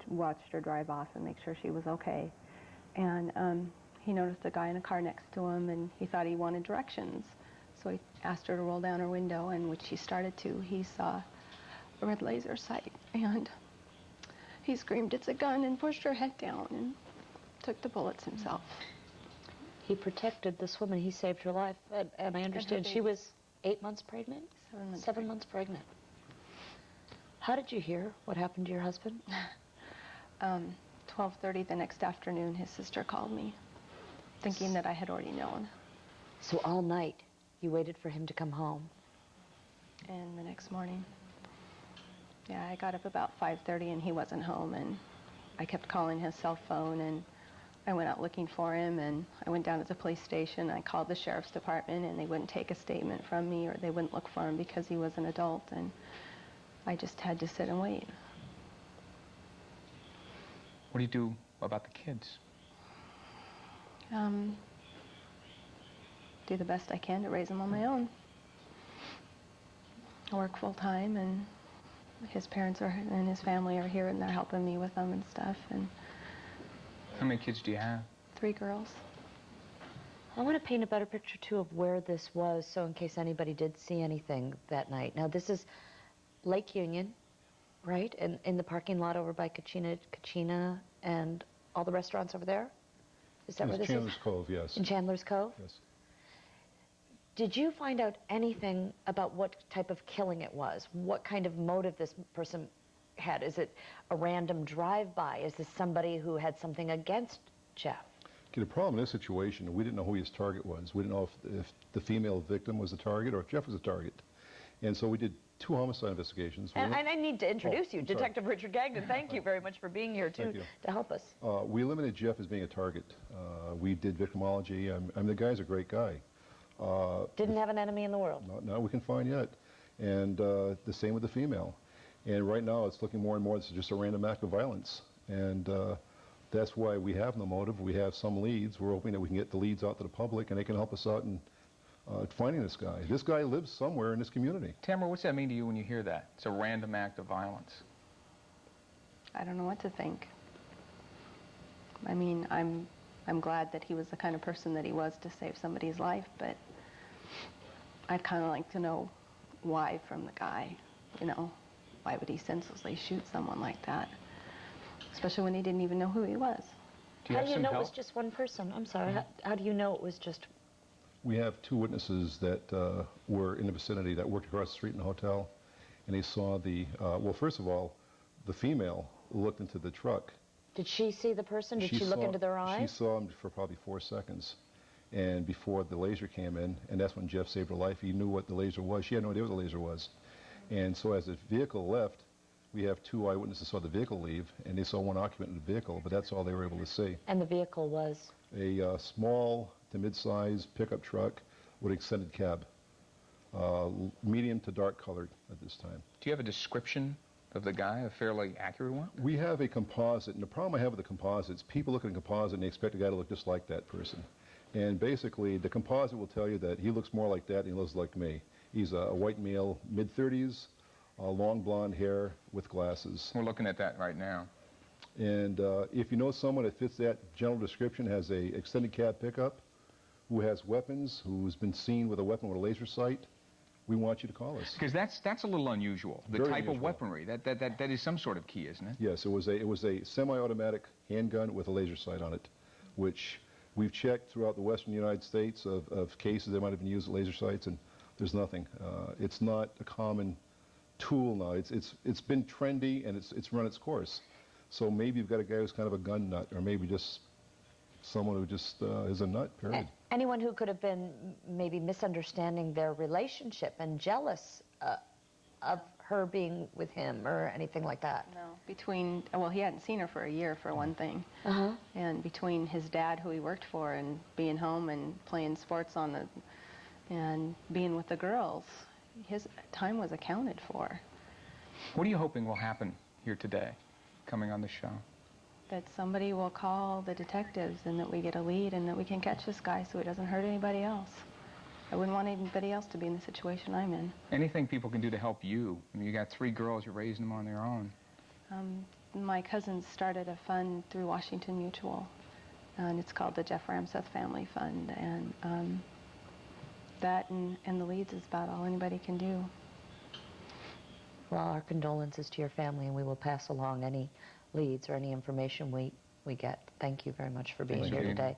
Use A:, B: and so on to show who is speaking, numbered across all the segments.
A: watched her drive off and make sure she was okay. And he noticed a guy in a car next to him, and he thought he wanted directions. So he asked her to roll down her window, and when she started to, he saw a red laser sight, and he screamed, "It's a gun," and pushed her head down and took the bullets himself.
B: He protected this woman. He saved her life, and I understand she was 8 months pregnant?
A: 7 months.
B: 7 months pregnant. How did you hear what happened to your husband?
A: 12:30 the next afternoon, his sister called me, thinking that I had already known.
B: So all night, you waited for him to come home?
A: And the next morning, yeah, I got up about 5:30 and he wasn't home, and I kept calling his cell phone, and I went out looking for him, and I went down to the police station. I called the sheriff's department, and they wouldn't take a statement from me, or they wouldn't look for him because he was an adult, and I just had to sit and wait.
C: What do you do about the kids?
A: Do the best I can to raise them on my own. I work full-time, and his parents and his family are here, and they're helping me with them and stuff. And
C: how many kids do you have?
A: 3 girls.
B: I want to paint a better picture, too, of where this was, so in case anybody did see anything that night. Now, this is Lake Union, right? And in the parking lot over by Kachina and all the restaurants over there? Is that where this is?
D: Chandler's Cove, yes.
B: In Chandler's Cove?
D: Yes.
B: Did you find out anything about what type of killing it was? What kind of motive this person had? Is it a random drive-by? Is this somebody who had something against Jeff?
D: Okay, the problem in this situation, we didn't know who his target was. We didn't know if the female victim was the target or if Jeff was the target. And so we did 2 homicide investigations.
B: And I need to introduce you, Detective Richard Gagnon. Thank you very much for being here, too, to help us.
D: We eliminated Jeff as being a target. We did victimology. I mean, the guy's a great guy.
B: Didn't have an enemy in the world.
D: Not we can find yet. And the same with the female. And right now it's looking more and more, this is just a random act of violence. And that's why we have no motive. We have some leads. We're hoping that we can get the leads out to the public, and they can help us out in finding this guy. This guy lives somewhere in this community.
C: Tamara, what's that mean to you when you hear that? It's a random act of violence.
A: I don't know what to think. I mean, I'm glad that he was the kind of person that he was to save somebody's life, but I'd kind of like to know why from the guy, you know. Why would he senselessly shoot someone like that? Especially when he didn't even know who he was.
B: How do you know it was just one person? I'm sorry. How do you know it was just...
D: We have 2 witnesses that were in the vicinity that worked across the street in the hotel, and they saw the, well, first of all, the female looked into the truck.
B: Did she see the person? Did she look into their eyes?
D: She saw him for probably 4 seconds, and before the laser came in, and that's when Jeff saved her life. He knew what the laser was. She had no idea what the laser was. And so as the vehicle left, we have 2 eyewitnesses saw the vehicle leave, and they saw 1 occupant in the vehicle, but that's all they were able to see.
B: And the vehicle was?
D: A small to mid-size pickup truck with extended cab, medium to dark colored at this time.
C: Do you have a description of the guy, a fairly accurate one?
D: We have a composite, and the problem I have with the composites, people look at a composite and they expect a guy to look just like that person. And basically, the composite will tell you that he looks more like that than he looks like me. He's a white male, mid-30s, long blonde hair with glasses.
C: We're looking at that right now.
D: And if you know someone that fits that general description, has a extended cab pickup, who has weapons, who's been seen with a weapon with a laser sight, we want you to call us.
C: Because that's a little unusual. The
D: Very
C: type
D: unusual.
C: of weaponry, that is some sort of key, isn't it?
D: Yes, it was a semi-automatic handgun with a laser sight on it, which we've checked throughout the western United States of cases that might have been used with laser sights, and there's nothing. It's not a common tool now. It's been trendy, and it's run its course. So maybe you've got a guy who's kind of a gun nut, or maybe just someone who just is a nut, period.
B: Anyone who could have been maybe misunderstanding their relationship and jealous of her being with him or anything like that.
A: No, well, he hadn't seen her for a year, for one thing. And between his dad, who he worked for, and being home and playing sports and being with the girls, his time was accounted for.
C: What are you hoping will happen here today, coming on the show?
A: That somebody will call the detectives and that we get a lead and that we can catch this guy so he doesn't hurt anybody else. I wouldn't want anybody else to be in the situation I'm in.
C: Anything people can do to help you? I mean, you got 3 girls, you're raising them on their own.
A: my cousins started a fund through Washington Mutual, and it's called the Jeff Ramseth Family Fund, and that and the leads is about all anybody can do.
B: Well, our condolences to your family, and we will pass along any leads or any information we get. Thank you very much for being
C: Thank
B: here
C: you.
B: today.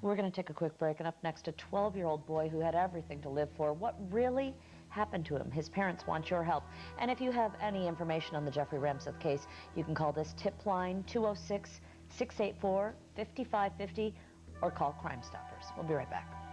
B: We're going to take a quick break, and up next, a 12-year-old boy who had everything to live for. What really happened to him? His parents want your help. And if you have any information on the Jeffrey Ramseth case, you can call this tip line 206-684-5550 or call Crime Stoppers. We'll be right back.